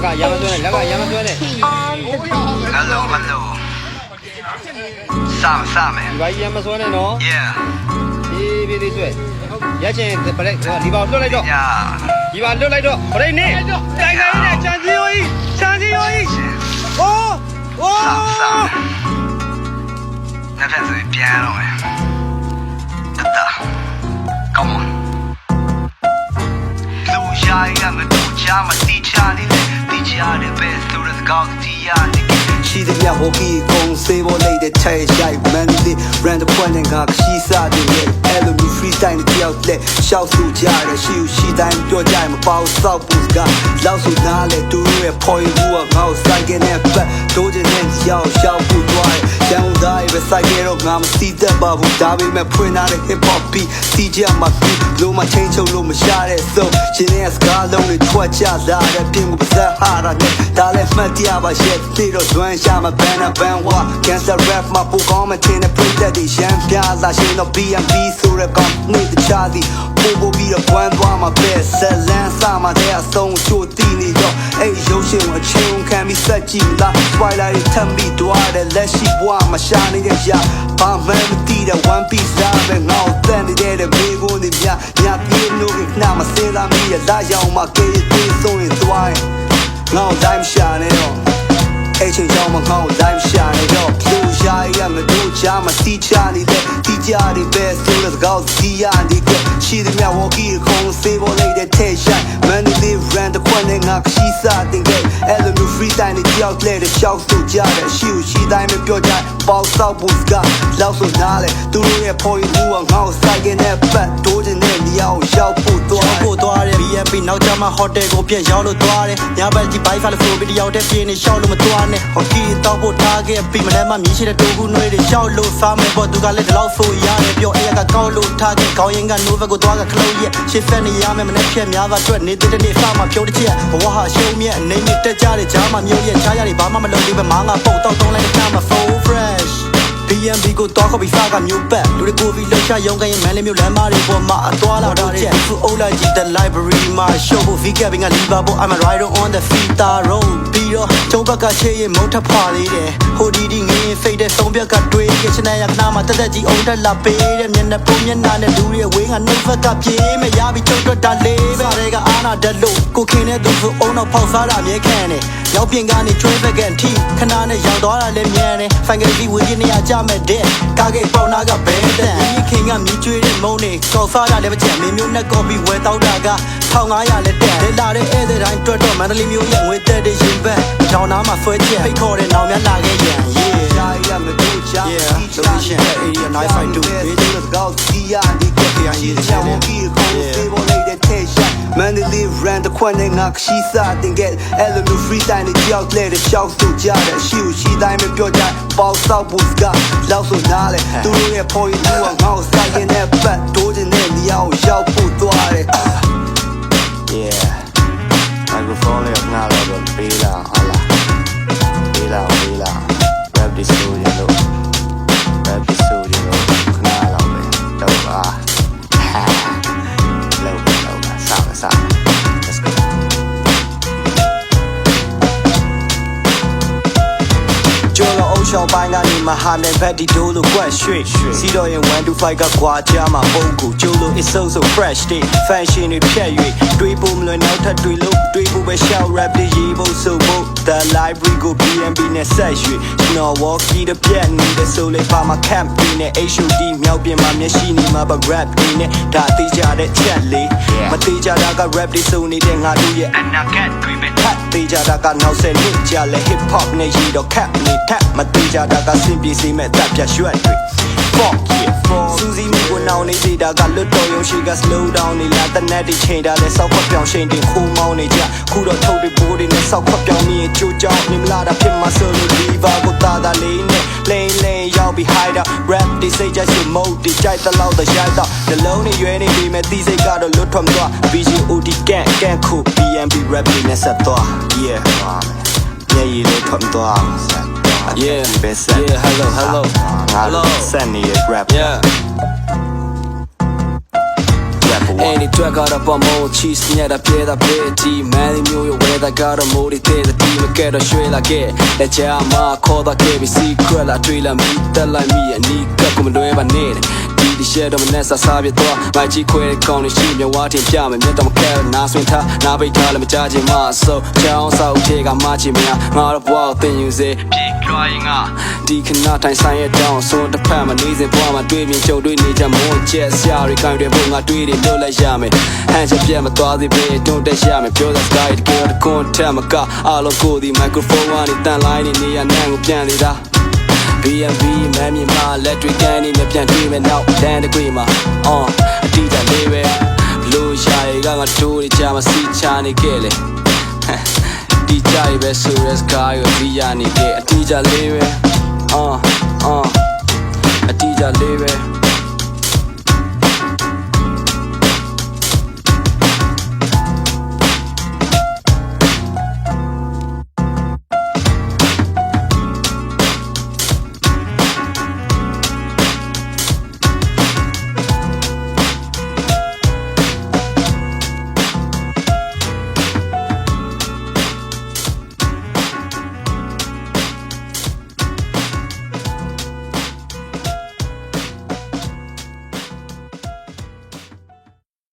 Laga Yama Dwene. Hello. Sam. Right Yamazone, no? Yeah. This way. Yachin, the break, you are like dog. Yeah. You are like dog. Right now. Chancy. Sam. 那片子编了没？真的，Come on。路下一样的路家嘛，地下里的被路的高的地下里。ရှိသမျှဟိုကီကုံစေးပေါ်လိုက်တဲ့ထဲရိုက်မန်ဒီ brand ဖွင့်တဲ့ငါခရှိစားတဲ့အဲ့လိုမျိုး freestyle တယောက်လက်ရှောက်စုကြရရှိတိုင်းပြောကြရင်မပေါ့စောက်ပူကလောက်စုနားလေသူတို့ရဲ့ point ဘူးကငါ့ကိုစိုက်ကနေပတ်တိုးချင်တဲ့ရောက်ရှောက်ပူသွားတယ်ရန်ကုန်သားရဲ့စိုက်ကြတော့ငါမစီးတတ်ပါဘူးဒါပေမဲ့ဖွင့်လာတဲ့ hip hop beat စီးကြမှာပြီးလို့မချင်းချုပ်လို့မရှာတဲ့ဆိုရှင်ရဲ့စကားလုံးတွေထွက်ကြလာတဲ့ပြင်ကိုပါစဟာရနဲ့ဒါလည်းမှတ်တရပါရဲ့ဒီတော့ဇွမ်းရှာမှာban wa cancer rap မှာပိုကောင်းမတင်တဲ့ပြည့်တဲ့ရန်ပြလာရှင်တော့ B&B ဆိုတဲ့ကောင်နေတခြားစီပို့ပြီးတော့ brand သွားမှာပဲဆက်လန်းစမှာတဲ့အဆုံးချိုတီးနေတော့အဲ့ရုပ်ရှင်ကိုအချင်းခံပြီးစက်ကြည့်လား twilight ထမ်းပြီးတွားတဲ့လက်ရှိဘဝမှာရှာနေတဲ့ရဘာမှမသိတဲ့ one piece ဒါပဲငေါ့တန်နေတဲ့မိကုန်းတွေညပြေးလို့ခဏမစင်းသားမိရလာရောက်မှာကေးသေးဆုံးရင်သွားရင်ငေါ့တိုင်းရှာနေတော့အဲ့ချိန်ကြောင့်မငေါ့တိုင်းရှာနေတော့လူရှားရငါတို့ချာမစီချနေတဲ့တီကြတွေပဲဆိုတဲ့ကောက်စီရနေတဲ့ရှိသမျှ walkie ခုံစေးပေါ်လိုက်တဲ့ထဲရှိုင် Monday brand ခွန်းနဲ့ငါခရှိစားတင်ခဲ့အဲ့လိုမျိုး freestyle နဲ့ကြောက်လဲတဲ့ရှောက်ဆိုကြတဲ့ရှိတိုင်းမပြောကြပေါဆောက်ဘူးကလောက်ဆိုနားလေသူတို့ရဲ့ point ဘူးကငါ့ကိုစိုက်ကနေပတ်တိုးတဲ့နေရာကိုရောက်ဖို့သွားတယ် B&B နောက်ကျမှ hotel ကိုပြန်ရောက်လို့သွားတယ်ညဘက်ကြီး bike ဖာလို့ဆိုပြီးတယောက်တည်းပြင်းနေရှောက်လို့မသွားနဲ့ hockey တောက်ဖို့ထားခဲ့ပြီးမလဲမှမြည်ရှိတဲ့တိုးကူနှွေးတွေရှောက်လို့စားမယ်ပေါ့သူကလည်းဒီလောက်ဆိုရတယ်ပြောအဲ့ရကကောက်လို့ထားခဲ့ခေါင်းရင်က Nova ကိုသွားကခလုံးရဲ့ရှစ်ဖက်နေရမယ်မနေ့ဖြက်များပါအတွက်နေတဲ့နေ့စမှဖြုံးတစ်ချက်ဘဝဟာရှုံးမြက်အနေနဲ့တက်ကြတဲ့ကြားမှာမျိုးရဲ့ချားရတွေဘာမှမလုပ်သေးပဲမောင်းကပုတ်တောက်တုံးလိုက်တဲ့ခါမှာ full fresh B&B ကိုတော့ခေါ်ပြီးစားကမျိုးပတ်လူတွေကိုပြီးလှချရုံကရင်မန်လေးမျိုးလမ်းမတွေပေါ်မှာအသွားလာတော့ချက်သူအုပ်လိုက်ကြည့်တဲ့ library မှာ show ဖို့ V-capping က Liverpool I'm a rider on the Fita road ပြီးတော့ကျုံဘက်ကချေရင်မုံထဖာသေးတယ်ဟိုဒီဒီငင်းဖိတ်တဲ့ဆုံးပြက်ကတွေးချင်တဲ့ရခဏမှာတက်တက်ကြီးအုံတက်လာပေးတဲ့မျက်နှာပုံမျက်နှာနဲ့လူတွေဝေးကနှုတ်ဘက်ကပြေးမရပြီးကျုံတွက်တာလေးပဲတွေကအာနာတက်လို့ကိုခင်းတဲ့သူဆိုအုံတော့ဖောက်စားတာမြဲခံတယ်ရောက်ပြင်ကနေကျွေးဘက်ကန်ထိခဏနဲ့ရောက်သွားတာလည်းမြန်တယ်ဖိုင်ကလေးဝေးကြီးနေရကြမဲ့တဲ့ကားကိတ်ပေါနာကဘဲတဲ့မိခင်ကမြည်ကျွေးတဲ့မုံနေကောက်စားတာလည်းမချက်မင်းမျိုးနဲ့ကော်ပီဝယ်တောက်တာက1500လည်းတက်လေလာတဲ့ဧည့်သည်တိုင်းတွက်တော့မန္တလေးမျိုးရဲ့ငွေတက်တဲ့ရင်ဘက်ကြောင်နာမှာဆွဲချက်ဖိတ်ခေါ်တဲ့နောင်များလာခဲ့ရန် yeah yeah မတို့ချာ solution area 952 video ကောက်စီရဒီကပြရည်ချောင်းကြီးကိုစေပေါ်လိုက်တဲ့ထဲရှိ Monday brand ခွန်းနဲ့ငါခရှိစားတင်ခဲ့အဲ့လိုမျိုး freestyle နဲ့ကြောက်လဲတဲ့ရှောက်ဆိုကြတဲ့ရှိတိုင်းမပြောကြပေါဆောက်ဘူးကလောက်ဆိုနားလေသူတို့ရဲ့ point ဘူးကငါ့ကိုစိုက်နေတဲ့ပတ်တိုးတဲ့နေရာကိုရောက်ဖို့သွားတယ် yeah microphone လေးငါလာတော့ပေးလာဟာလားပေးလာ rap studio လို့ rap studio လို့ခဏလောက်ပဲတော့ပါလောက်စား let's go ကျော်လို့အုံချောင်းပိုင်းကနေမဟာနဲ့ဘက်ဒီဒိုးလို့ကွက်ရွှေ့စီတော့ရင်1 to 5ကကွာကြမှာပုံကိုကျိုးလို့ it's so fresh day fashion တွေဖြတ်၍တွေးဖို့မလွယ်နောက်ထပ်တွေးလို့တွေးဖို့ပဲ shout rap တွေရေးဖို့ဆိုဖို့ the library ကို B&B နဲ့ဆက်၍ကျွန်တော် walkie တပြက်နေတဲ့ဆိုလေပါမှာ camp တွေနဲ့ HOD မြောက်ပြင်မှာမျက်ရှိနေမှာပါ rap တွေနဲ့ဒါသိကြတဲ့ချက်လေးမသိကြတာက rap တွေဆိုနေတဲ့ငါတို့ရဲ့အနာဂတ်တွေပဲထပ်သိကြတာကနောက်ဆက်နှစ်ကြလဲ hip hop နဲ့ရေးတော့ cap နေထပ်မသိကြတာကစင်ပြေစီမဲ့တပ်ပြရွှက်တွေ fuck yeah Susie မျိုးကိုနောင်နေသေးတာကလွတ်တော်ရုံရှိက slow down နေလားတနက်တွေချိန်တာလဲစောက်ခွက်ပြောင်းချိန်တင်ခိုးမောင်းနေကြခုတော့ထုတ်တွေဘိုးတွေနဲ့စောက်ခွက်ပြောင်းနေကြိုးကြောင်းနေမလားတာဖြစ်မှာဆိုလို့ diva ကိုတာလေးနဲ့လိန်ရောက်ပြီး hide out rap တွေစိတ်ကြရှိ mode တွေကြိုက်တဲ့လောက်တော့ရိုက်တော့နှလုံးတွေရွေးနေပြီမဲ့တီးစိတ်ကတော့လွတ်ထွက်မသွား BGOD ကန်ခု B&B rap တွေနဲ့ဆက်သွား yeah မျက်ရည်လေးထွက်မသွား Yeah, hello. Send me a rap. Yeah. Rap Any drug out of a more cheese, near the pay the pretty man, you where the got a more detail, the team get a shred like it. The jama call the KBC, Krella, Trilla, meet the like me, and need come to ever need. The shed of Nessa Sabito, my G query county sheep, your watching jam, and Metam Care, Naswinta, Nabitala, Majaji Mas, so Jones out take a matching me, not a wild thing you say, keep crying out. Deacon not I sign it down, so the permanent and form a dreaming show, doing it a more chess, Yari, kind of boom, I do it, no like Yami. Hands up, Yama, the bed, don't dash Yami, pure the sky, get the corn, Tamaka, all of good, the microphone, one is done line in the Anang Canada. B&B, Mammy, my electric candy, me pian dreaming out, then the creamer. I did a baby. Blue shy, got a tool, jam, see Chani kill it. DJ, best serious guy, or Vianney, get a DJ, leave it. A DJ, leave it.